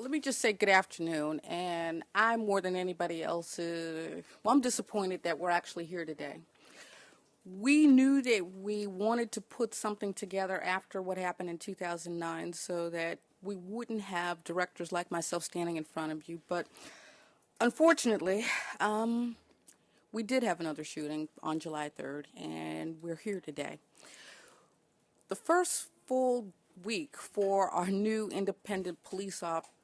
let me just say good afternoon. And I'm more than anybody else, I'm disappointed that we're actually here today. We knew that we wanted to put something together after what happened in 2009 so that we wouldn't have directors like myself standing in front of you. But unfortunately, we did have another shooting on July 3rd, and we're here today. The first full week for our new independent police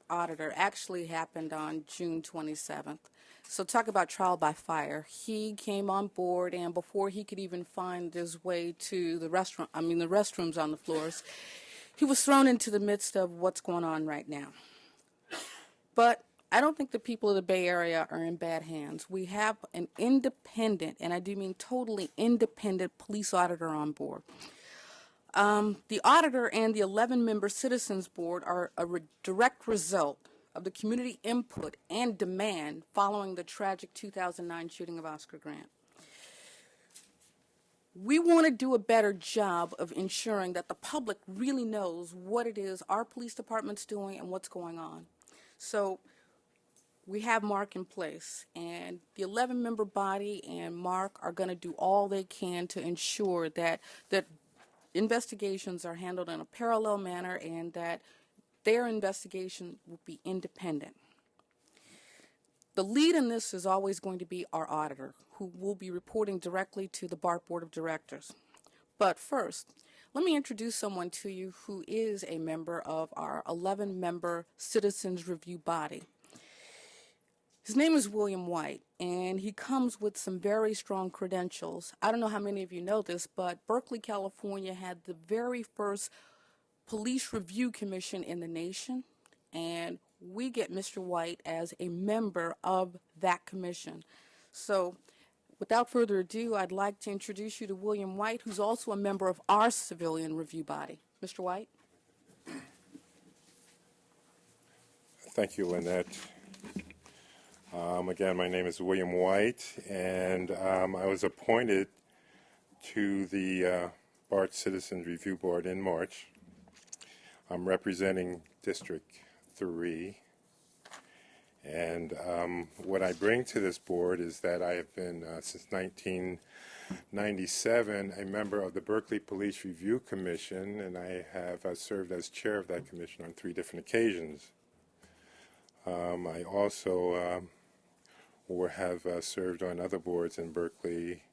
auditor actually happened on June 27th. So talk about trial by fire. He came on board, and before he could even find his way to the restrooms on the floors, he was thrown into the midst of what's going on right now. But I don't think the people of the Bay Area are in bad hands. We have an independent, and I do mean totally independent, police auditor on board. The auditor and the 11-member Citizens Board are a direct result of the community input and demand following the tragic 2009 shooting of Oscar Grant. We want to do a better job of ensuring that the public really knows what it is our police department's doing and what's going on. So we have Mark in place, and the 11-member body and Mark are going to do all they can to ensure that investigations are handled in a parallel manner and that their investigation will be independent. The lead in this is always going to be our auditor, who will be reporting directly to the BART Board of Directors. But first, let me introduce someone to you who is a member of our 11-member Citizens Review body. His name is William White, and he comes with some very strong credentials. I don't know how many of you know this, but Berkeley, California had the very first police review commission in the nation, and we get Mr. White as a member of that commission. So without further ado, I'd like to introduce you to William White, who's also a member of our civilian review body. Mr. White? Thank you, Lynette. Again, my name is William White, and I was appointed to the BART Citizens Review Board in March. I'm representing District 3, and what I bring to this board is that I have been, since 1997, a member of the Berkeley Police Review Commission, and I have served as chair of that commission on 3 different occasions. I also have served on other boards in Berkeley,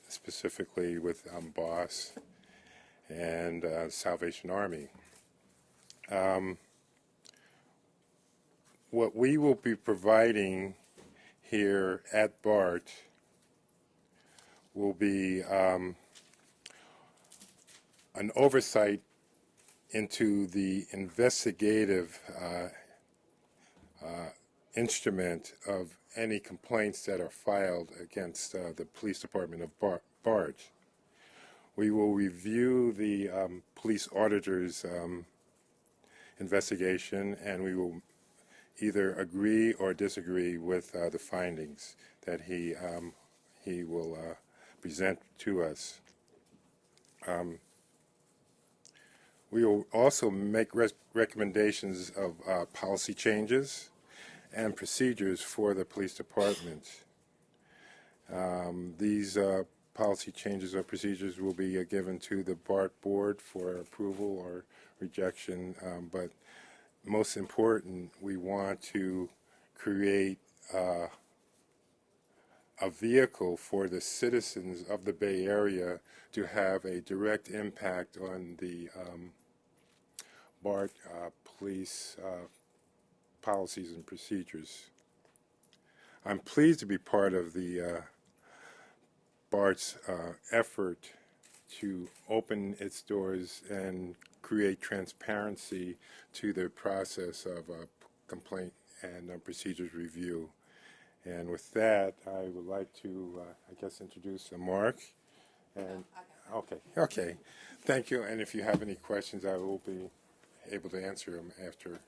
specifically with BOSS and Salvation Army. What we will be providing here at BART will be an oversight into the investigative instrument of any complaints that are filed against the police department of BART. We will review the police auditor's investigation, and we will either agree or disagree with the findings that he will present to us. We will also make recommendations of policy changes and procedures for the police department. These policy changes or procedures will be given to the BART board for approval or rejection, but most important, we want to create a vehicle for the citizens of the Bay Area to have a direct impact on the BART police policies and procedures. I'm pleased to be part of the BART's effort to open its doors and create transparency to the process of complaint and procedures review. And with that, I would like to, introduce Mark. And okay. Thank you. And if you have any questions, I will be able to answer them after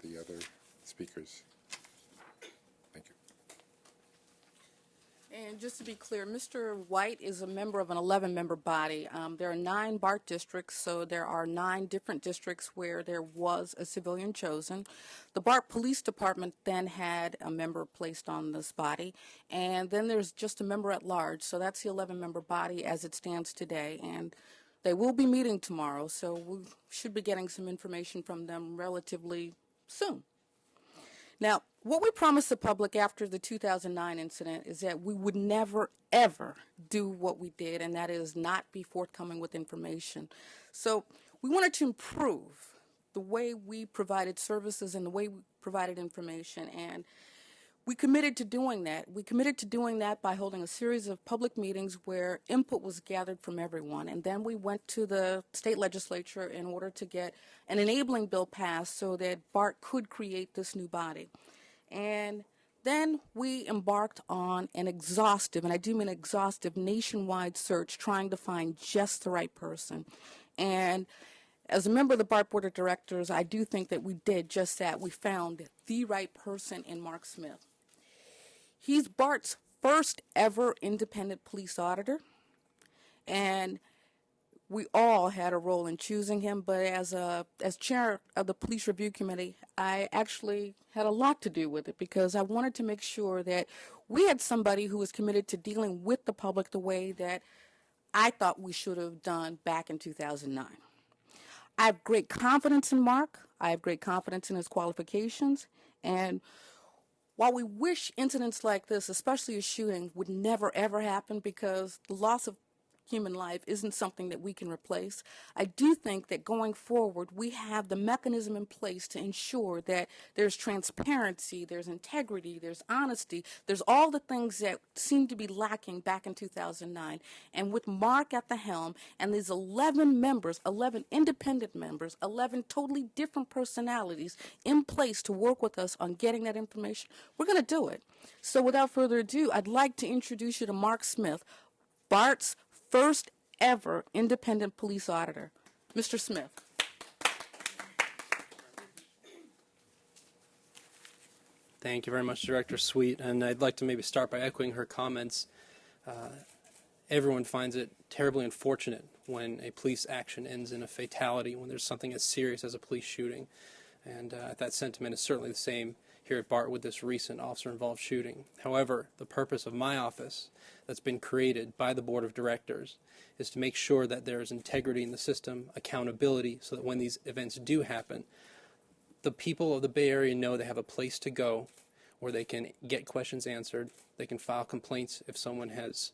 the other speakers. Thank you. And just to be clear, Mr. White is a member of an 11-member body. There are 9 BART districts, so there are 9 different districts where there was a civilian chosen. The BART Police Department then had a member placed on this body, and then there's just a member at large, so that's the 11-member body as it stands today. And they will be meeting tomorrow, so we should be getting some information from them relatively soon. Now, what we promised the public after the 2009 incident is that we would never, ever do what we did, and that is not be forthcoming with information. So we wanted to improve the way we provided services and the way we provided information, and we committed to doing that. We committed to doing that by holding a series of public meetings where input was gathered from everyone. And then we went to the state legislature in order to get an enabling bill passed so that BART could create this new body. And then we embarked on an exhaustive, and I do mean exhaustive, nationwide search trying to find just the right person. And as a member of the BART Board of Directors, I do think that we did just that. We found the right person in Mark Smith. He's BART's first ever independent police auditor, and we all had a role in choosing him, but as chair of the Police Review Committee, I actually had a lot to do with it because I wanted to make sure that we had somebody who was committed to dealing with the public the way that I thought we should have done back in 2009. I have great confidence in Mark. I have great confidence in his qualifications, and while we wish incidents like this, especially a shooting, would never ever happen because the loss of human life isn't something that we can replace, I do think that going forward we have the mechanism in place to ensure that there's transparency, there's integrity, there's honesty, there's all the things that seemed to be lacking back in 2009. And with Mark at the helm and these 11 members, 11 independent members, 11 totally different personalities in place to work with us on getting that information, we're going to do it. So without further ado, I'd like to introduce you to Mark Smith, BART's first ever independent police auditor. Mr. Smith. Thank you very much, Director Sweet. And I'd like to maybe start by echoing her comments. Everyone finds it terribly unfortunate when a police action ends in a fatality, when there's something as serious as a police shooting. And that sentiment is certainly the same here at BART with this recent officer-involved shooting. However, the purpose of my office that's been created by the Board of Directors is to make sure that there is integrity in the system, accountability, so that when these events do happen, the people of the Bay Area know they have a place to go where they can get questions answered, they can file complaints if someone has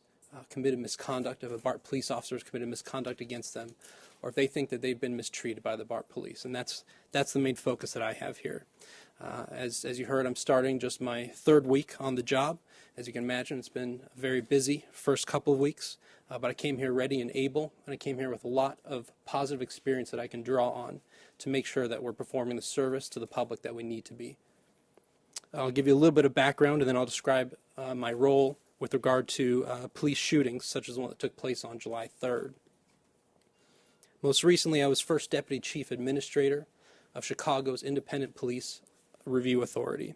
committed misconduct, if a BART police officer has committed misconduct against them, or if they think that they've been mistreated by the BART police. And that's the main focus that I have here. As you heard, I'm starting just my 3rd week on the job. As you can imagine, it's been a very busy first couple of weeks, but I came here ready and able, and I came here with a lot of positive experience that I can draw on to make sure that we're performing the service to the public that we need to be. I'll give you a little bit of background, and then I'll describe my role with regard to police shootings, such as the one that took place on July 3rd. Most recently, I was first Deputy Chief Administrator of Chicago's Independent Police Review Authority.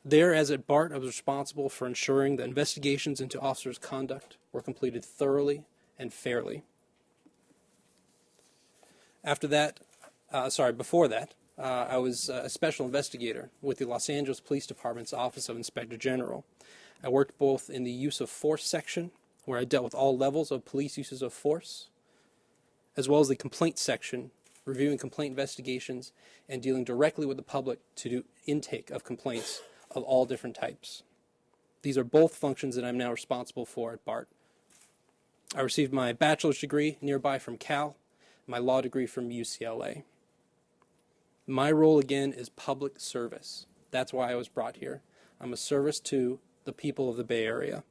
There, as at BART, I was responsible for ensuring that investigations into officers' conduct were completed thoroughly and fairly. Before that, I was a special investigator with the Los Angeles Police Department's Office of Inspector General. I worked both in the use of force section, where I dealt with all levels of police uses of force, as well as the complaint section, reviewing complaint investigations and dealing directly with the public to do intake of complaints of all different types. These are both functions that I'm now responsible for at BART. I received my bachelor's degree nearby from Cal, my law degree from UCLA. My role again is public service. That's why I was brought here. I'm a service to the people of the Bay Area.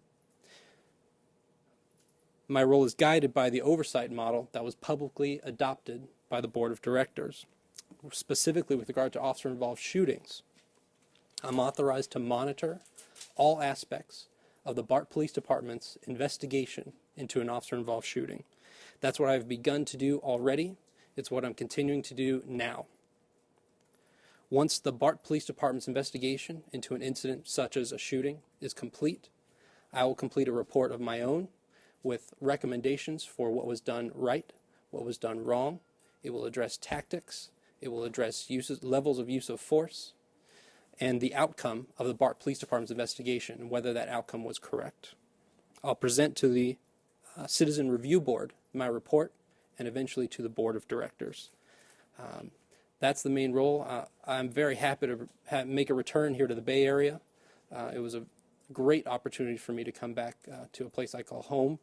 My role is guided by the oversight model that was publicly adopted by the Board of Directors, specifically with regard to officer-involved shootings. I'm authorized to monitor all aspects of the BART Police Department's investigation into an officer-involved shooting. That's what I've begun to do already. It's what I'm continuing to do now. Once the BART Police Department's investigation into an incident such as a shooting is complete, I will complete a report of my own with recommendations for what was done right, what was done wrong. It will address tactics. It will address levels of use of force and the outcome of the BART Police Department's investigation and whether that outcome was correct. I'll present to the Citizen Review Board my report and eventually to the Board of Directors. That's the main role. I'm very happy to make a return here to the Bay Area. It was a great opportunity for me to come back to a place I call home,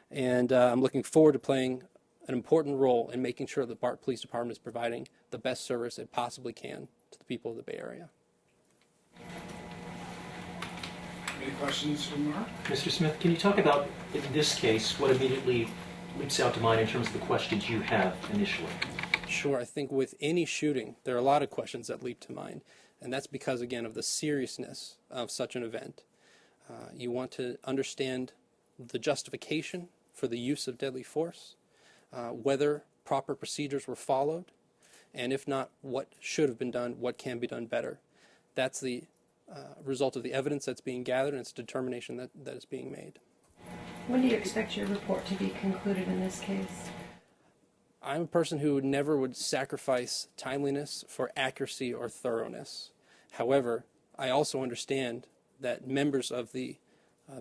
and I'm looking forward to playing an important role in making sure the BART Police Department is providing the best service it possibly can to the people of the Bay Area. Any questions from Mark? Mr. Smith, can you talk about, in this case, what immediately leaps out to mind in terms of the questions you have initially? Sure. I think with any shooting, there are a lot of questions that leap to mind, and that's because, again, of the seriousness of such an event. You want to understand the justification for the use of deadly force, whether proper procedures were followed, and if not, what should have been done, what can be done better. That's the result of the evidence that's being gathered, and it's a determination that is being made. When do you expect your report to be concluded in this case? I'm a person who never would sacrifice timeliness for accuracy or thoroughness. However, I also understand that members of the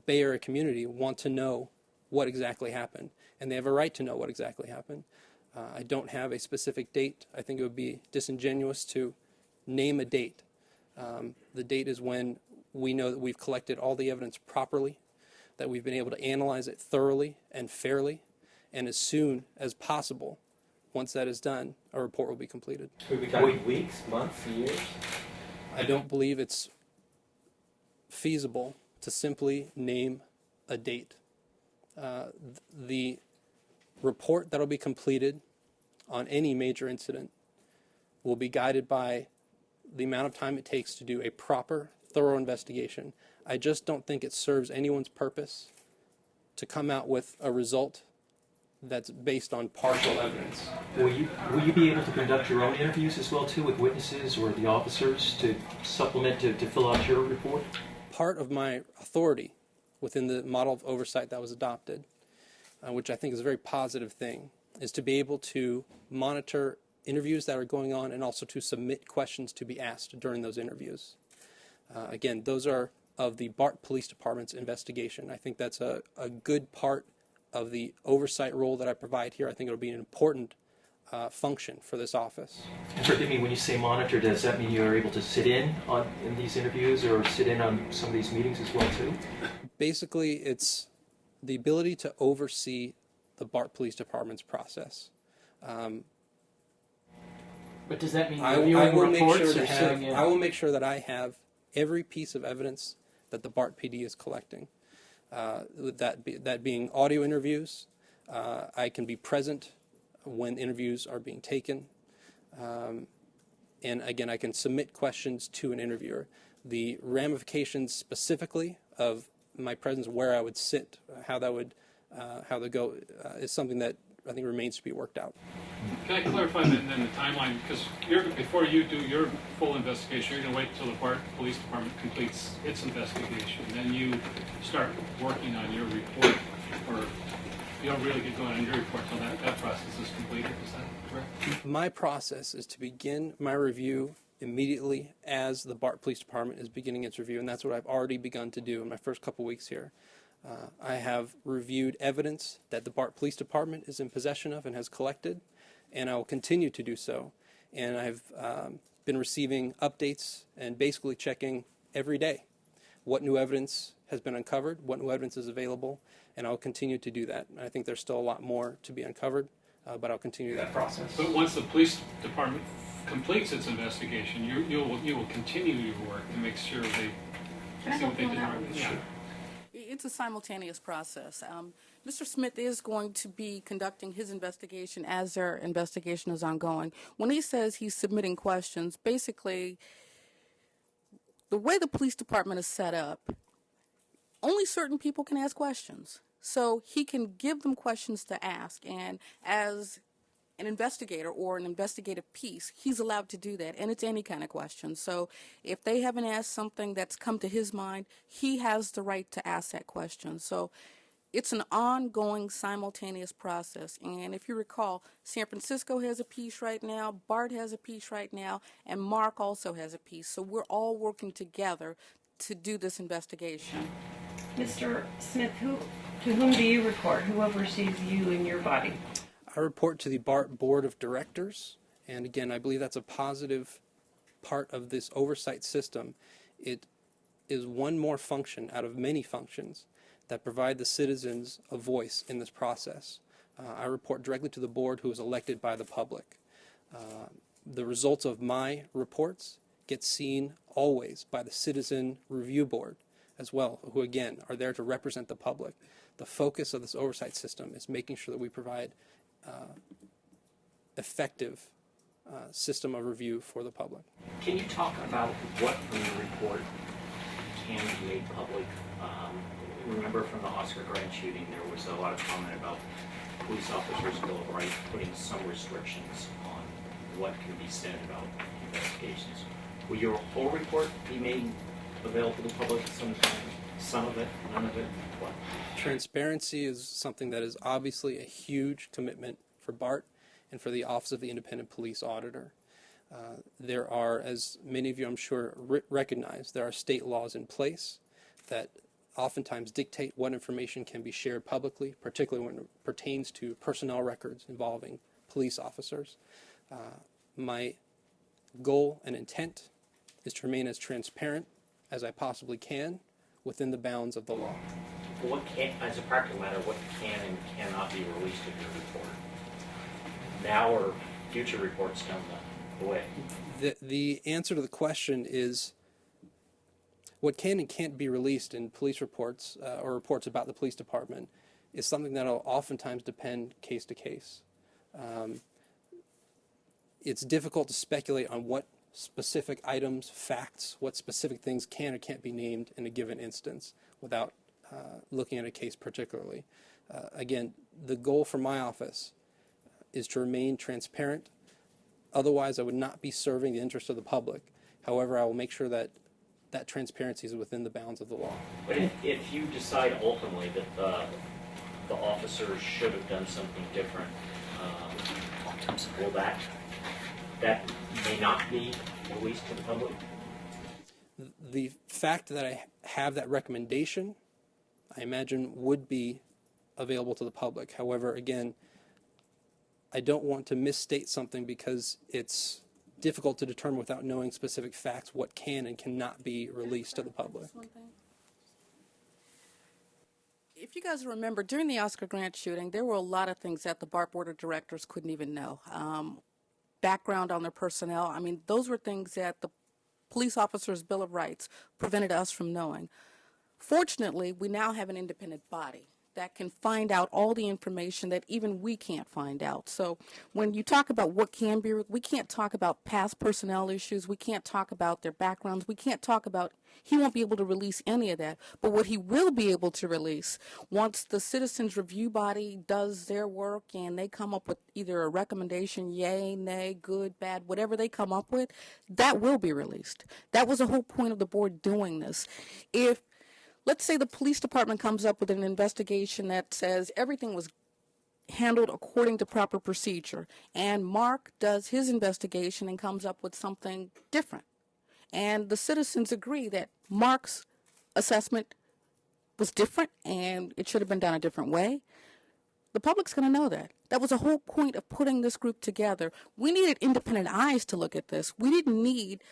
Bay Area community want to know what exactly happened, and they have a right to know what exactly happened. I don't have a specific date. I think it would be disingenuous to name a date. The date is when we know that we've collected all the evidence properly, that we've been able to analyze it thoroughly and fairly, and as soon as possible, once that is done, a report will be completed. Could we talking weeks, months, years? I don't believe it's feasible to simply name a date. The report that will be completed on any major incident will be guided by the amount of time it takes to do a proper, thorough investigation. I just don't think it serves anyone's purpose to come out with a result that's based on partial evidence. Will you be able to conduct your own interviews as well, too, with witnesses or the officers to supplement, to fill out your report? Part of my authority within the model of oversight that was adopted, which I think is a very positive thing, is to be able to monitor interviews that are going on and also to submit questions to be asked during those interviews. Again, those are of the BART Police Department's investigation. I think that's a good part of the oversight role that I provide here. I think it'll be an important function for this office. And forgive me, when you say monitor, does that mean you're able to sit in these interviews or sit in on some of these meetings as well, too? Basically, it's the ability to oversee the BART Police Department's process. But does that mean I reviewing will make reports sure or to sitting have, in? I will make sure that I have every piece of evidence that the BART PD is collecting. That being audio interviews, I can be present when interviews are being taken, and again, I can submit questions to an interviewer. The ramifications specifically of my presence, where I would sit, how that go, is something that I think remains to be worked out. Can I clarify then the timeline? Because before you do your full investigation, you're going to wait until the BART Police Department completes its investigation. Then you start working on your report, or you don't really get going on your report until that process is completed. Is that correct? My process is to begin my review immediately as the BART Police Department is beginning its review, and that's what I've already begun to do in my first couple weeks here. I have reviewed evidence that the BART Police Department is in possession of and has collected, and I will continue to do so. And I've been receiving updates and basically checking every day what new evidence has been uncovered, what new evidence is available, and I'll continue to do that. I think there's still a lot more to be uncovered, but I'll continue that process. But once the police department completes its investigation, you will continue your work to make sure they see what they did right. Yeah. It's a simultaneous process. Mr. Smith is going to be conducting his investigation as their investigation is ongoing. When he says he's submitting questions, basically, the way the police department is set up, only certain people can ask questions. So he can give them questions to ask, and as an investigator or an investigative piece, he's allowed to do that, and it's any kind of question. So if they haven't asked something that's come to his mind, he has the right to ask that question. So it's an ongoing, simultaneous process. And if you recall, San Francisco has a piece right now, BART has a piece right now, and Mark also has a piece. So we're all working together to do this investigation. Mr. Smith, to whom do you report? Who oversees you and your body? I report to the BART Board of Directors, and again, I believe that's a positive part of this oversight system. It is one more function out of many functions that provide the citizens a voice in this process. I report directly to the board, who is elected by the public. The results of my reports get seen always by the Citizen Review Board as well, who again are there to represent the public. The focus of this oversight system is making sure that we provide effective system of review for the public. Can you talk about what from the report can be made public? Remember from the Oscar Grant shooting, there was a lot of comment about police officers' Bill of Rights putting some restrictions on what can be said about investigations. Will your whole report be made available to the public sometime? Some of it, none of it? What? Transparency is something that is obviously a huge commitment for BART and for the Office of the Independent Police Auditor. There are, as many of you I'm sure recognize, there are state laws in place that oftentimes dictate what information can be shared publicly, particularly when it pertains to personnel records involving police officers. My goal and intent is to remain as transparent as I possibly can within the bounds of the law. What can, as a practical matter, what can and cannot be released in your report? Now or future reports down the way? The answer to the question is what can and can't be released in police reports or reports about the police department is something that will oftentimes depend case to case. It's difficult to speculate on what specific items, facts, what specific things can or can't be named in a given instance without looking at a case particularly. Again, the goal for my office is to remain transparent. Otherwise, I would not be serving the interest of the public. However, I will make sure that that transparency is within the bounds of the law. But if you decide ultimately that the officers should have done something different, will that may not be released to the public? The fact that I have that recommendation, I imagine, would be available to the public. However, again, I don't want to misstate something because it's difficult to determine without knowing specific facts what can and cannot be released to the public. If you guys remember, during the Oscar Grant shooting, there were a lot of things that the BART Board of Directors couldn't even know. Background on their personnel. I mean, those were things that the police officers' Bill of Rights prevented us from knowing. Fortunately, we now have an independent body that can find out all the information that even we can't find out. So when you talk about what can be, we can't talk about past personnel issues. We can't talk about their backgrounds. We can't talk about, he won't be able to release any of that. But what he will be able to release, once the Citizens Review Body does their work and they come up with either a recommendation, yay, nay, good, bad, whatever they come up with, that will be released. That was the whole point of the board doing this. If let's say the police department comes up with an investigation that says everything was handled according to proper procedure, and Mark does his investigation and comes up with something different, and the citizens agree that Mark's assessment was different and it should have been done a different way, the public's going to know that. That was the whole point of putting this group together. We needed independent eyes to look at this. We didn't need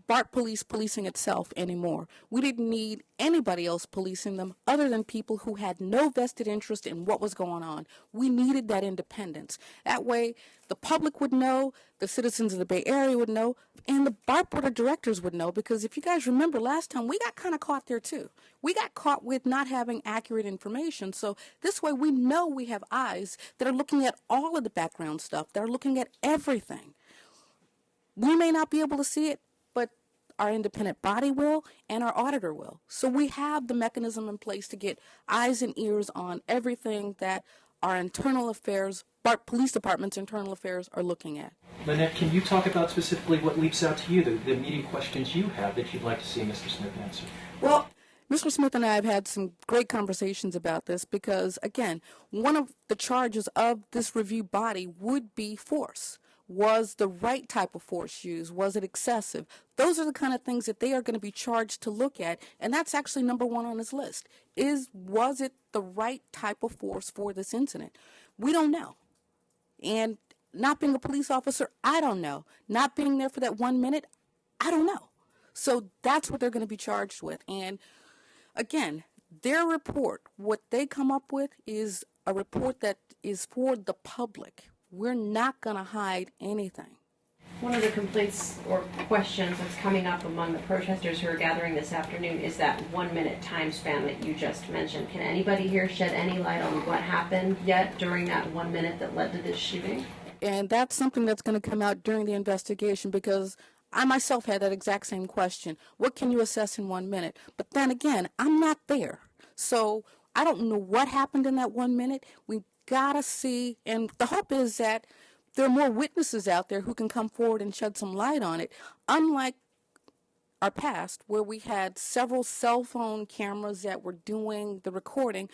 BART Police policing itself anymore. We didn't need anybody else policing them other than people who had no vested interest in what was going on. We needed that independence. That way, the public would know, the citizens of the Bay Area would know, and the BART Board of Directors would know, because if you guys remember last time, we got kind of caught there too. We got caught with not having accurate information. So this way we know we have eyes that are looking at all of the background stuff, that are looking at everything. We may not be able to see it, but our independent body will and our auditor will. So we have the mechanism in place to get eyes and ears on everything that our internal affairs, BART Police Department's internal affairs, are looking at. Lynette, can you talk about specifically what leaps out to you, the immediate questions you have that you'd like to see Mr. Smith answer? Well, Mr. Smith and I have had some great conversations about this because, again, one of the charges of this review body would be force. Was the right type of force used? Was it excessive? Those are the kind of things that they are going to be charged to look at, and that's actually number one on his list. Was it the right type of force for this incident? We don't know. And not being a police officer, I don't know. Not being there for that 1 minute, I don't know. So that's what they're going to be charged with. And again, their report, what they come up with is a report that is for the public. We're not going to hide anything. One of the complaints or questions that's coming up among the protesters who are gathering this afternoon is that 1 minute time span that you just mentioned. Can anybody here shed any light on what happened yet during that 1 minute that led to this shooting? And that's something that's going to come out during the investigation because I myself had that exact same question. What can you assess in 1 minute? But then again, I'm not there. So I don't know what happened in that 1 minute. We gotta see, and the hope is that there are more witnesses out there who can come forward and shed some light on it. Unlike our past, where we had several cell phone cameras that were doing the recording,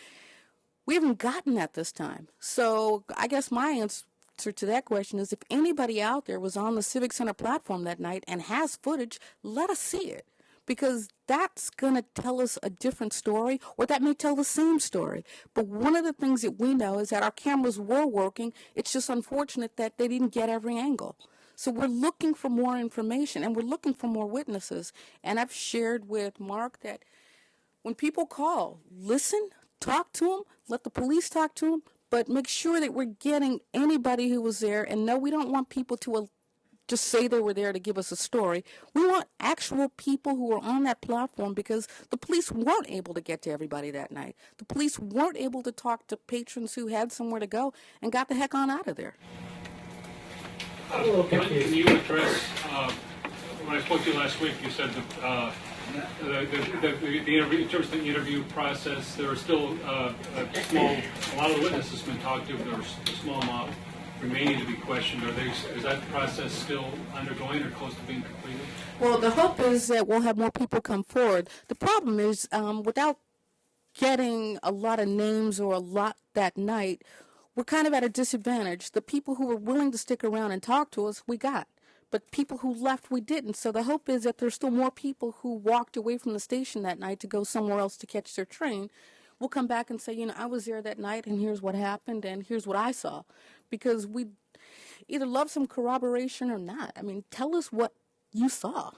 we haven't gotten that this time. So I guess my answer to that question is if anybody out there was on the Civic Center platform that night and has footage, let us see it. Because that's going to tell us a different story, or that may tell the same story. But one of the things that we know is that our cameras were working. It's just unfortunate that they didn't get every angle. So we're looking for more information, and we're looking for more witnesses. And I've shared with Mark that when people call, listen, talk to them, let the police talk to them, but make sure that we're getting anybody who was there. And no, we don't want people to just say they were there to give us a story. We want actual people who were on that platform because the police weren't able to get to everybody that night. The police weren't able to talk to patrons who had somewhere to go and got the heck on out of there. Can you address, when I spoke to you last week, you said that the interview, in terms of the interview process, there were still a lot of the witnesses been talked to, but there was a small amount remaining to be questioned. Is that process still undergoing or close to being completed? Well, the hope is that we'll have more people come forward. The problem is, without getting a lot of names or a lot that night, we're kind of at a disadvantage. The people who were willing to stick around and talk to us, we got. But people who left, we didn't. So the hope is that there's still more people who walked away from the station that night to go somewhere else to catch their train. We'll come back and say, I was there that night, and here's what happened, and here's what I saw. Because we either love some corroboration or not. I mean, tell us what you saw.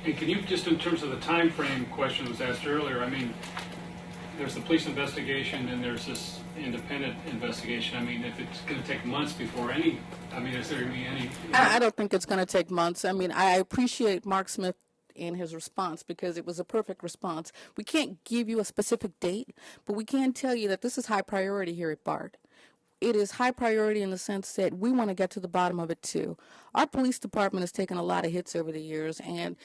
And can you, just in terms of the time frame question that was asked earlier, I mean, there's the police investigation and there's this independent investigation. I mean, if it's going to take months before is there going to be any... I don't think it's going to take months. I mean, I appreciate Mark Smith in his response because it was a perfect response. We can't give you a specific date, but we can tell you that this is high priority here at BART. It is high priority in the sense that we want to get to the bottom of it too. Our police department has taken a lot of hits over the years, and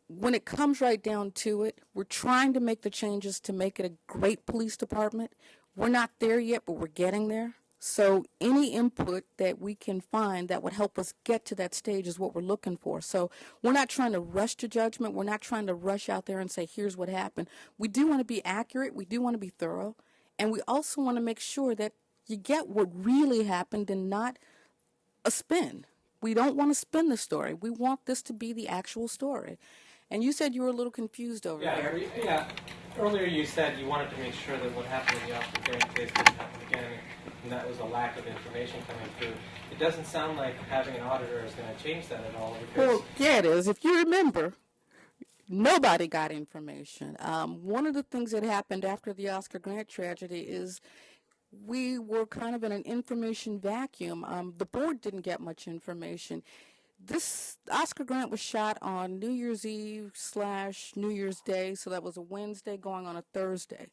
when it comes right down to it, we're trying to make the changes to make it a great police department. We're not there yet, but we're getting there. So any input that we can find that would help us get to that stage is what we're looking for. So we're not trying to rush to judgment. We're not trying to rush out there and say, here's what happened. We do want to be accurate. We do want to be thorough. And we also want to make sure that you get what really happened and not a spin. We don't want to spin the story. We want this to be the actual story. And you said you were a little confused over there. Yeah. Earlier you said you wanted to make sure that what happened in the Oscar Grant case didn't happen again, and that was a lack of information coming through. It doesn't sound like having an auditor is going to change that at all. Well, yeah, it is. If you remember, nobody got information. One of the things that happened after the Oscar Grant tragedy is we were kind of in an information vacuum. The board didn't get much information. This Oscar Grant was shot on New Year's Eve / New Year's Day, so that was a Wednesday going on a Thursday.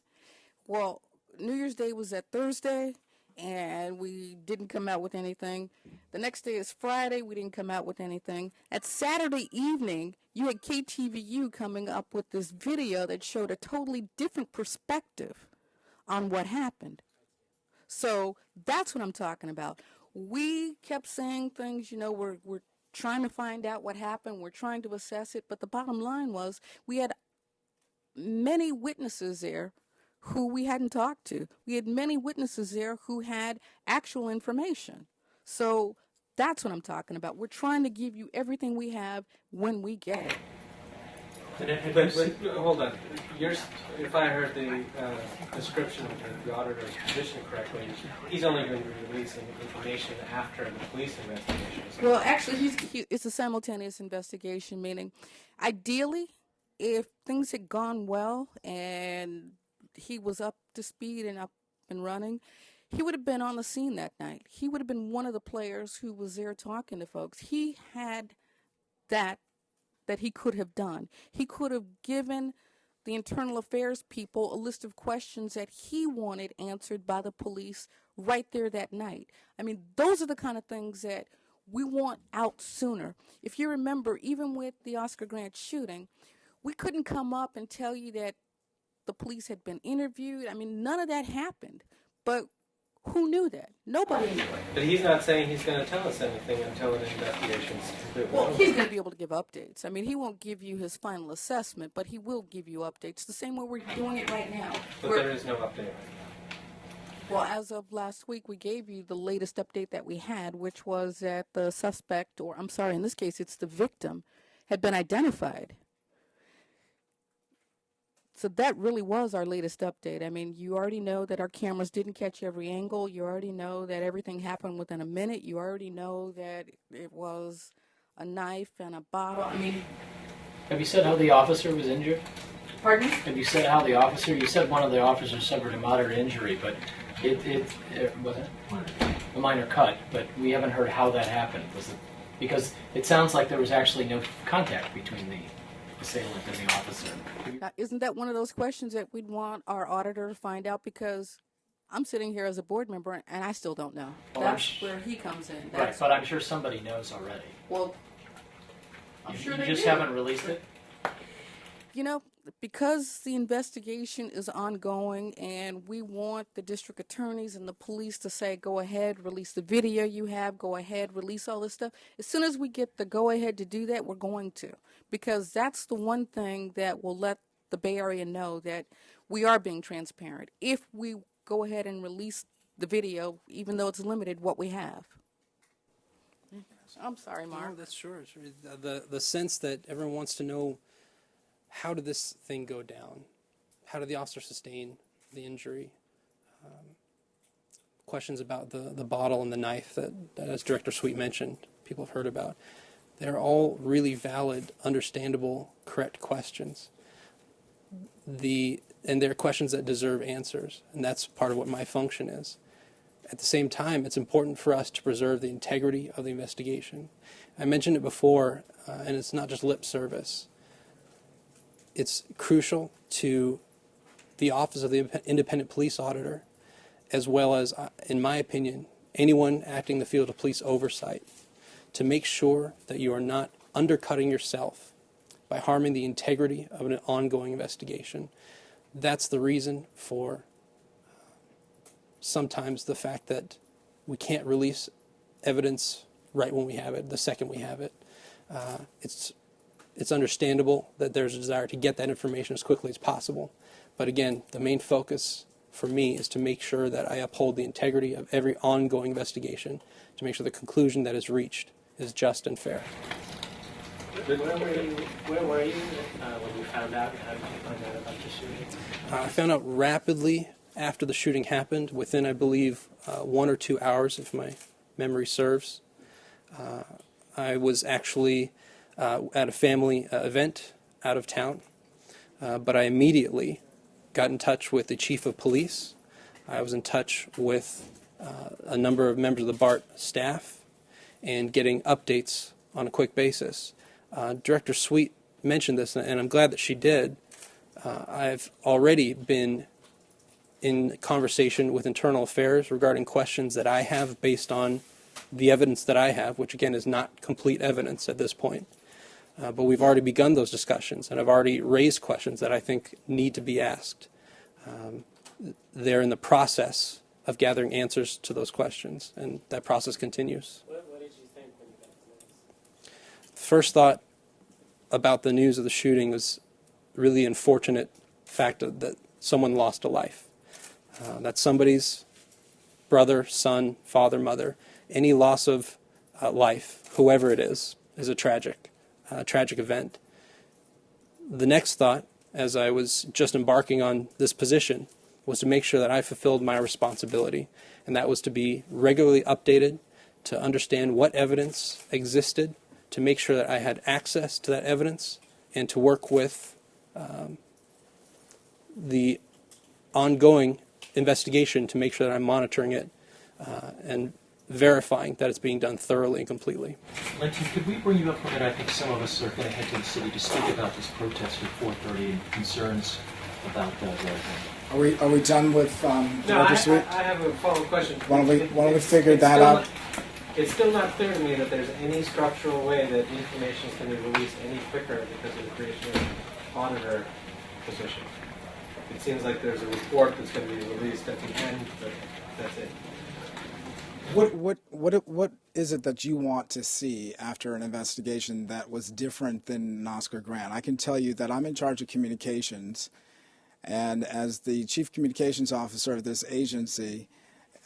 Well, New Year's Day was that Thursday, and we didn't come out with anything. The next day is Friday, we didn't come out with anything. At Saturday evening, you had KTVU coming up with this video that showed a totally different perspective on what happened. So that's what I'm talking about. We kept saying things, we're trying to find out what happened. We're trying to assess it. But the bottom line was we had many witnesses there who we hadn't talked to. We had many witnesses there who had actual information. So that's what I'm talking about. We're trying to give you everything we have when we get it. But hold on. If I heard the description of the auditor's position correctly, he's only going to be releasing information after the police investigation. Well, actually, it's a simultaneous investigation, meaning ideally, if things had gone well and he was up to speed and up and running, he would have been on the scene that night. He would have been one of the players who was there talking to folks. He had that he could have done. He could have given the internal affairs people a list of questions that he wanted answered by the police right there that night. I mean, those are the kind of things that we want out sooner. If you remember, even with the Oscar Grant shooting, we couldn't come up and tell you that the police had been interviewed. I mean, none of that happened. But who knew that? Nobody knew it. But he's not saying he's going to tell us anything until an investigation's completely Well, over. he's going to be able to give updates. I mean, he won't give you his final assessment, but he will give you updates the same way we're doing it right now. But there is no update. Well, as of last week, we gave you the latest update that we had, which was that the suspect, or I'm sorry, in this case, it's the victim, had been identified. So that really was our latest update. I mean, you already know that our cameras didn't catch every angle. You already know that everything happened within a minute. You already know that it was a knife and a bottle. I mean, Have you said how the officer was injured? pardon? Have you said how the officer, you said one of the officers suffered a moderate injury, but it was it? A minor cut, but we haven't heard how that happened. Was it, because it sounds like there was actually no contact between the assailant and the officer. Now, isn't that one of those questions that we'd want our auditor to find out? Because I'm sitting here as a board member and I still don't know. Well, That's where he comes in. Right, That's, but I'm sure somebody knows already. well, I'm sure You they just do. haven't released it? Because the investigation is ongoing and we want the district attorneys and the police to say, go ahead, release the video you have, go ahead, release all this stuff. As soon as we get the go ahead to do that, we're going to. Because that's the one thing that will let the Bay Area know that we are being transparent. If we go ahead and release the video, even though it's limited, what we have. I'm sorry, Mark. No, that's sure. The sense that everyone wants to know, how did this thing go down? How did the officer sustain the injury? Questions about the bottle and the knife that, as Director Sweet mentioned, people have heard about. They're all really valid, understandable, correct questions. And they're questions that deserve answers, and that's part of what my function is. At the same time, it's important for us to preserve the integrity of the investigation. I mentioned it before, and it's not just lip service. It's crucial to the Office of the Independent Police Auditor, as well as, in my opinion, anyone acting in the field of police oversight, to make sure that you are not undercutting yourself by harming the integrity of an ongoing investigation. That's the reason for sometimes the fact that we can't release evidence right when we have it, the second we have it. It's understandable that there's a desire to get that information as quickly as possible. But again, the main focus for me is to make sure that I uphold the integrity of every ongoing investigation, to make sure the conclusion that is reached is just and fair. Where were you when you found out? How did you find out about the shooting? I found out rapidly after the shooting happened, within, I believe, 1 or 2 hours, if my memory serves. I was actually at a family event out of town, but I immediately got in touch with the chief of police. I was in touch with a number of members of the BART staff and getting updates on a quick basis. Director Sweet mentioned this, and I'm glad that she did. I've already been in conversation with Internal Affairs regarding questions that I have based on the evidence that I have, which again is not complete evidence at this point. But we've already begun those discussions, and I've already raised questions that I think need to be asked. They're in the process of gathering answers to those questions, and that process continues. What did you think when you got the news? First thought about the news of the shooting was really the unfortunate fact that someone lost a life. That somebody's brother, son, father, mother, any loss of life, whoever it is a tragic event. The next thought, as I was just embarking on this position, was to make sure that I fulfilled my responsibility, and that was to be regularly updated, to understand what evidence existed, to make sure that I had access to that evidence, and to work with the ongoing investigation to make sure that I'm monitoring it and verifying that it's being done thoroughly and completely. Linton, could we bring you up a bit? I think some of us are going to head to the city to speak about this protest at 4:30 and concerns about the Are we done with No, Director Sweet? I have a follow-up question. Why don't we figure It's that still out? not- It's still not clear to me that there's any structural way that information is going to be released any quicker because of the creation of an auditor position. It seems like there's a report that's going to be released at the end, but that's it. What is it that you want to see after an investigation that was different than Oscar Grant? I can tell you that I'm in charge of communications, and as the chief communications officer of this agency,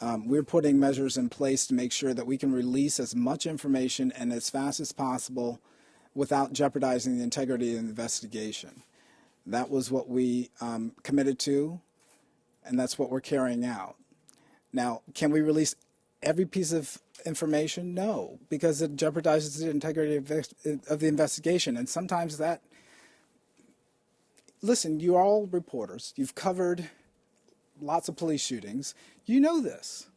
we're putting measures in place to make sure that we can release as much information and as fast as possible without jeopardizing the integrity of the investigation. That was what we committed to, and that's what we're carrying out. Now, can we release every piece of information? No, because it jeopardizes the integrity of the investigation. And sometimes that, listen, you're all reporters. You've covered lots of police shootings. You know this.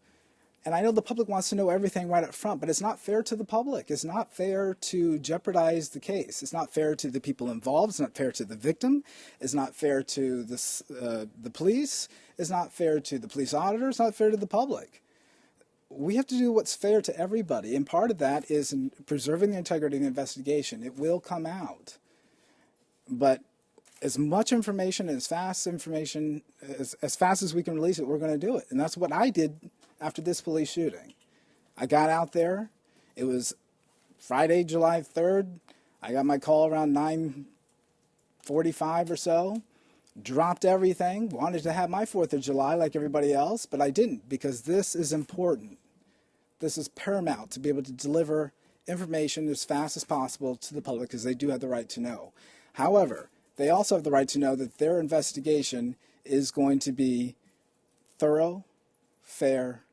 And I know the public wants to know everything right up front, but it's not fair to the public. It's not fair to jeopardize the case. It's not fair to the people involved. It's not fair to the victim. It's not fair to the police. It's not fair to the police auditor. It's not fair to the public. We have to do what's fair to everybody, and part of that is in preserving the integrity of the investigation. It will come out. But as much information, as fast as we can release it, we're going to do it. And that's what I did after this police shooting. I got out there. It was Friday, July 3rd. I got my call around 9:45 or so. Dropped everything. Wanted to have my 4th of July like everybody else, but I didn't, because this is important. This is paramount to be able to deliver information as fast as possible to the public, because they do have the right to know. However, they also have the right to know that their investigation is going to be thorough, fair,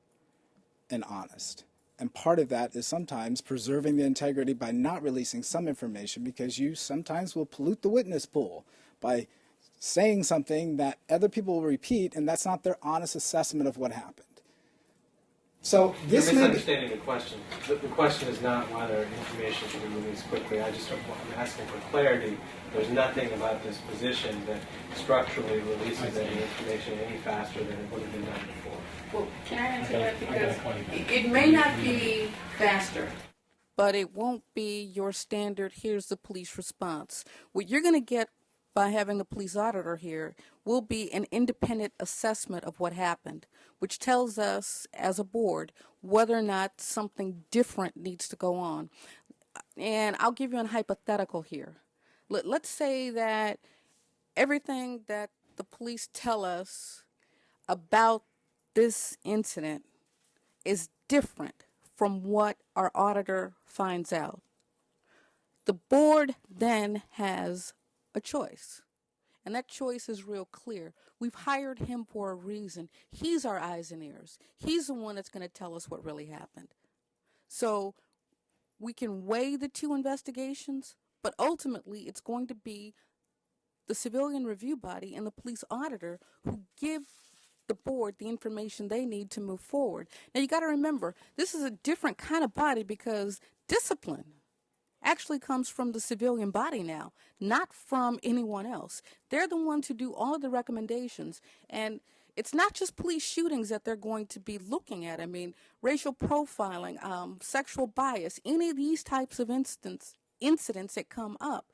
and honest. And part of that is sometimes preserving the integrity by not releasing some information, because you sometimes will pollute the witness pool by saying something that other people will repeat, and that's not their honest assessment of what happened. So You're this may be, misunderstanding the question. The question is not whether information should be released quickly. I'm asking for clarity. There's nothing about this position that structurally releases any information any faster than it would have been done before. Well, can I answer that? Because it may not be faster, but it won't be your standard, here's the police response. What you're going to get by having the police auditor here will be an independent assessment of what happened, which tells us as a board whether or not something different needs to go on. And I'll give you a hypothetical here. Let's say that everything that the police tell us about this incident is different from what our auditor finds out. The board then has a choice, and that choice is real clear. We've hired him for a reason. He's our eyes and ears. He's the one that's going to tell us what really happened. So we can weigh the two investigations, but ultimately it's going to be the civilian review body and the police auditor who give the board the information they need to move forward. Now you got to remember, this is a different kind of body, because discipline actually comes from the civilian body now, not from anyone else. They're the ones who do all of the recommendations, and it's not just police shootings that they're going to be looking at. I mean, racial profiling, sexual bias, any of these types of incidents that come up,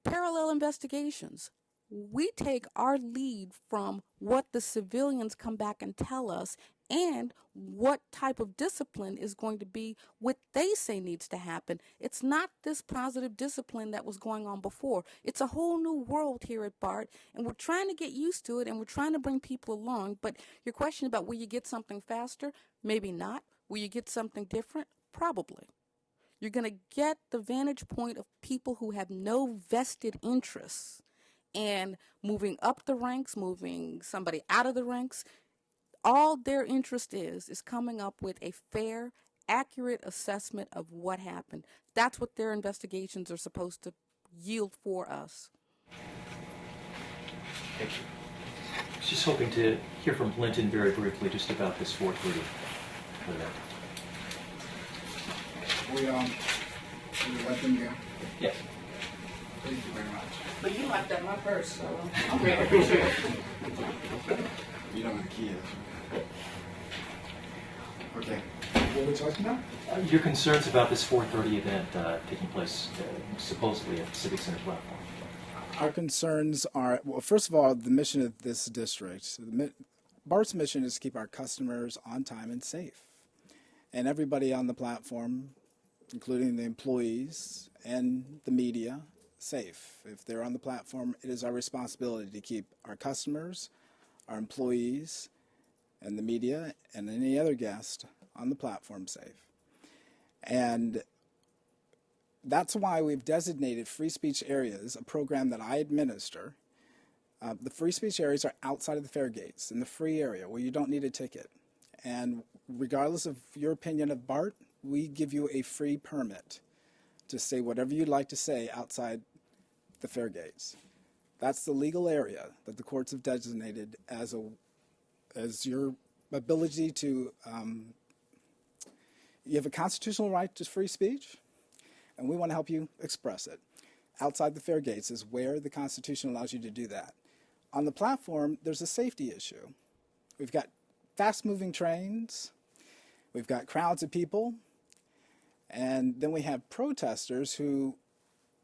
parallel investigations. we take our lead from what the civilians come back and tell us and what type of discipline is going to be what they say needs to happen. It's not this positive discipline that was going on before. It's a whole new world here at BART, and we're trying to get used to it, and we're trying to bring people along. But your question about will you get something faster? Maybe not. Will you get something different? Probably. You're going to get the vantage point of people who have no vested interests and moving up the ranks, moving somebody out of the ranks. All their interest is coming up with a fair, accurate assessment of what happened. That's what their investigations are supposed to yield for us. Thank you. I was just hoping to hear from Linton very briefly just about this 430 event. We let them go. Yes. Thank you very much. But you left that in my purse, so I'm I appreciate it. You don't have the key. Okay. What were we talking about? Your concerns about this 430 event taking place supposedly at the Civic Center platform. Our concerns are, well, first of all, the mission of this district. BART's mission is to keep our customers on time and safe. And everybody on the platform, including the employees and the media, safe. If they're on the platform, it is our responsibility to keep our customers, our employees, and the media, and any other guest on the platform safe. And that's why we've designated free speech areas, a program that I administer. The free speech areas are outside of the fare gates, in the free area where you don't need a ticket. And regardless of your opinion of BART, we give you a free permit to say whatever you'd like to say outside the fare gates. That's the legal area that the courts have designated as your ability to, you have a constitutional right to free speech, and we want to help you express it. Outside the fare gates is where the Constitution allows you to do that. On the platform, there's a safety issue. We've got fast-moving trains, we've got crowds of people, and then we have protesters who,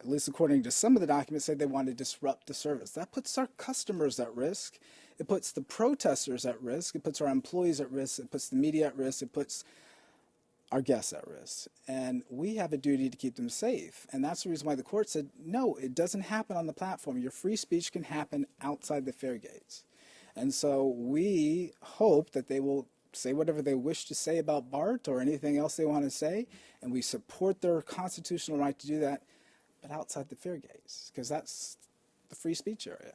at least according to some of the documents, say they want to disrupt the service. That puts our customers at risk. It puts the protesters at risk. It puts our employees at risk. It puts the media at risk. It puts our guests at risk. And we have a duty to keep them safe. And that's the reason why the court said, no, it doesn't happen on the platform. Your free speech can happen outside the fare gates. And so we hope that they will say whatever they wish to say about BART or anything else they want to say, and we support their constitutional right to do that, but outside the fare gates, because that's the free speech area.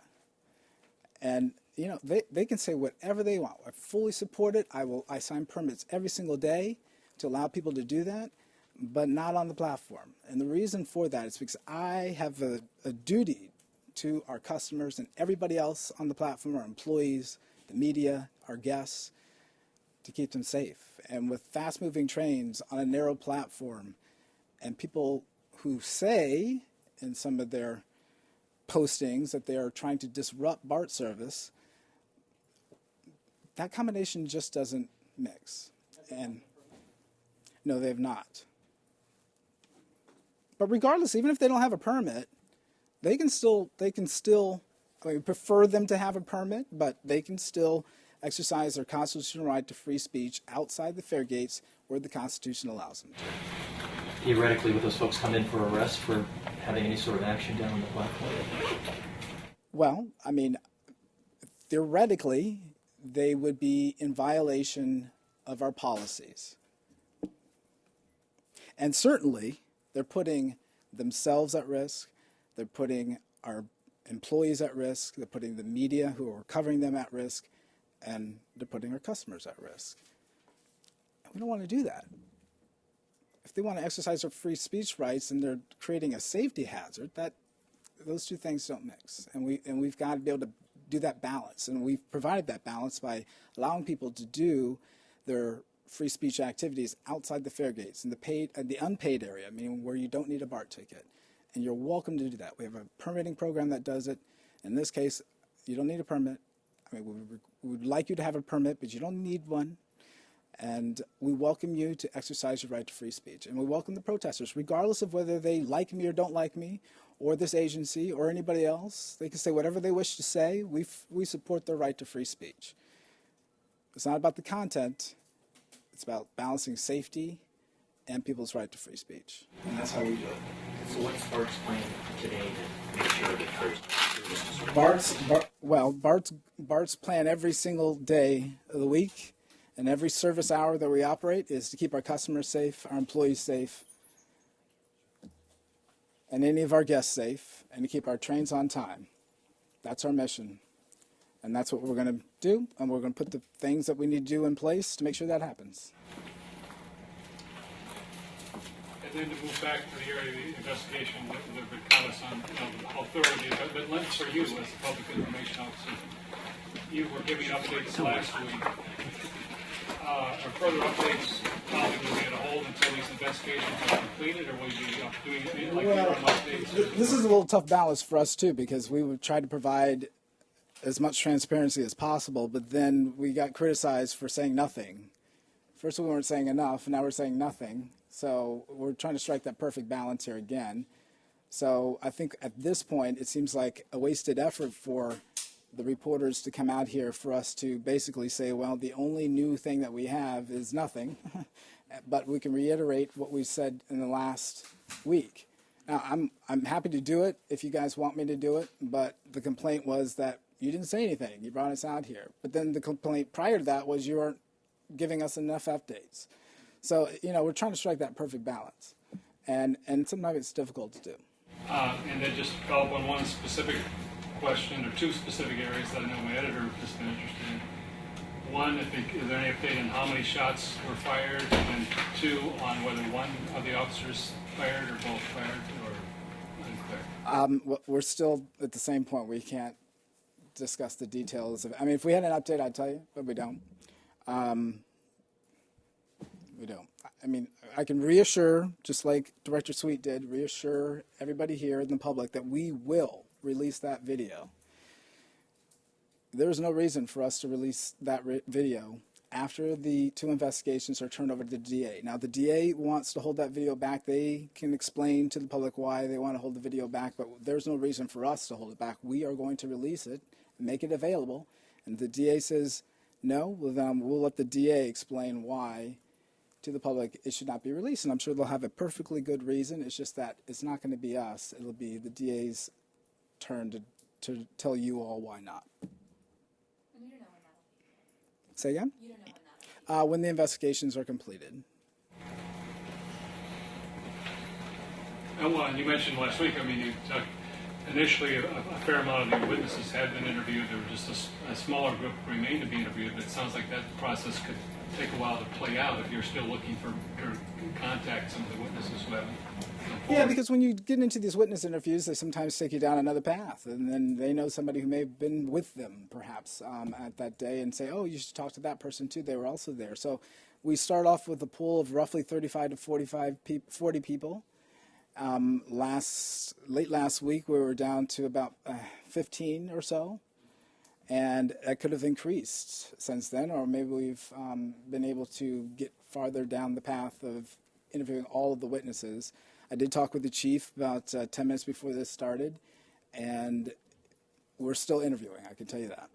And, you know, they can say whatever they want. I fully support it. I sign permits every single day to allow people to do that, but not on the platform. And the reason for that is because I have a duty to our customers and everybody else on the platform, our employees, the media, our guests, to keep them safe. And with fast-moving trains on a narrow platform and people who say in some of their postings that they are trying to disrupt BART service, that combination just doesn't mix. And no, they have not. But regardless, even if they don't have a permit, they can still, I mean, prefer them to have a permit, but they can still exercise their constitutional right to free speech outside the fare gates where the Constitution allows them to. Theoretically, would those folks come in for arrest for having any sort of action down on the platform? Well, I mean, theoretically, they would be in violation of our policies. And certainly, they're putting themselves at risk, they're putting our employees at risk, they're putting the media who are covering them at risk, and they're putting our customers at risk. And we don't want to do that. If they want to exercise their free speech rights and they're creating a safety hazard, those two things don't mix. And we've got to be able to do that balance. And we've provided that balance by allowing people to do their free speech activities outside the fare gates in the unpaid area, meaning where you don't need a BART ticket. And you're welcome to do that. We have a permitting program that does it. In this case, you don't need a permit. I mean, we would like you to have a permit, but you don't need one. And we welcome you to exercise your right to free speech. And we welcome the protesters, regardless of whether they like me or don't like me, or this agency or anybody else. They can say whatever they wish to say. We support their right to free speech. It's not about the content. It's about balancing safety and people's right to free speech. And that's how we do it. So what's BART's plan today to make sure that there's BART's plan every single day of the week and every service hour that we operate is to keep our customers safe, our employees safe, and any of our guests safe, and to keep our trains on time. That's our mission. And that's what we're going to do, and we're going to put the things that we need to do in place to make sure that happens. And then to move back to the area of the investigation, the comments on how thorough it is, but Lynette, for you as the public information officer, you were giving updates last week. Are further updates probably going to be on hold until these investigations are completed, or will you be doing like updates? This is a little tough balance for us, too, because we would try to provide as much transparency as possible, but then we got criticized for saying nothing. First we weren't saying enough, and now we're saying nothing. So we're trying to strike that perfect balance here again. So I think at this point, it seems like a wasted effort for the reporters to come out here for us to basically say, well, the only new thing that we have is nothing, but we can reiterate what we said in the last week. Now, I'm happy to do it if you guys want me to do it, but the complaint was that you didn't say anything. You brought us out here. But then the complaint prior to that was you weren't giving us enough updates. So, we're trying to strike that perfect balance. And sometimes it's difficult to do. And then just follow up on one specific question, or two specific areas that I know my editor has been interested in. One, I think, is there any update on how many shots were fired? And two, on whether one of the officers fired or both fired, or unclear? We're still at the same point. We can't discuss the details of it. I mean, if we had an update, I'd tell you, but we don't. We don't. I mean, I can reassure, just like Director Sweet did, reassure everybody here in the public that we will release that video. There's no reason for us to release that video after the two investigations are turned over to the DA. Now, the DA wants to hold that video back. They can explain to the public why they want to hold the video back, but there's no reason for us to hold it back. We are going to release it and make it available. And the DA says no, well, then we'll let the DA explain why to the public it should not be released. And I'm sure they'll have a perfectly good reason. It's just that it's not going to be us. It'll be the DA's turn to tell you all why not. And you don't know when that'll be. Say again? You don't know when that'll be. When the investigations are completed. And well, you mentioned last week, I mean, you initially a fair amount of the witnesses had been interviewed. There was just a smaller group remained to be interviewed, but it sounds like that process could take a while to play out if you're still looking to contact some of the witnesses who haven't come forward. Yeah, because when you get into these witness interviews, they sometimes take you down another path, and then they know somebody who may have been with them, perhaps, at that day, and say, oh, you should talk to that person, too. They were also there. So we start off with a pool of roughly 35 to 40 people. Late last week, we were down to about 15 or so. And that could have increased since then, or maybe we've been able to get farther down the path of interviewing all of the witnesses. I did talk with the chief about 10 minutes before this started, and we're still interviewing, I can tell you that.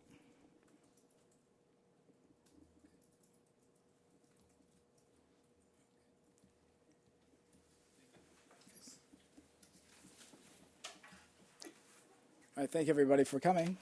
All right, thank everybody for coming.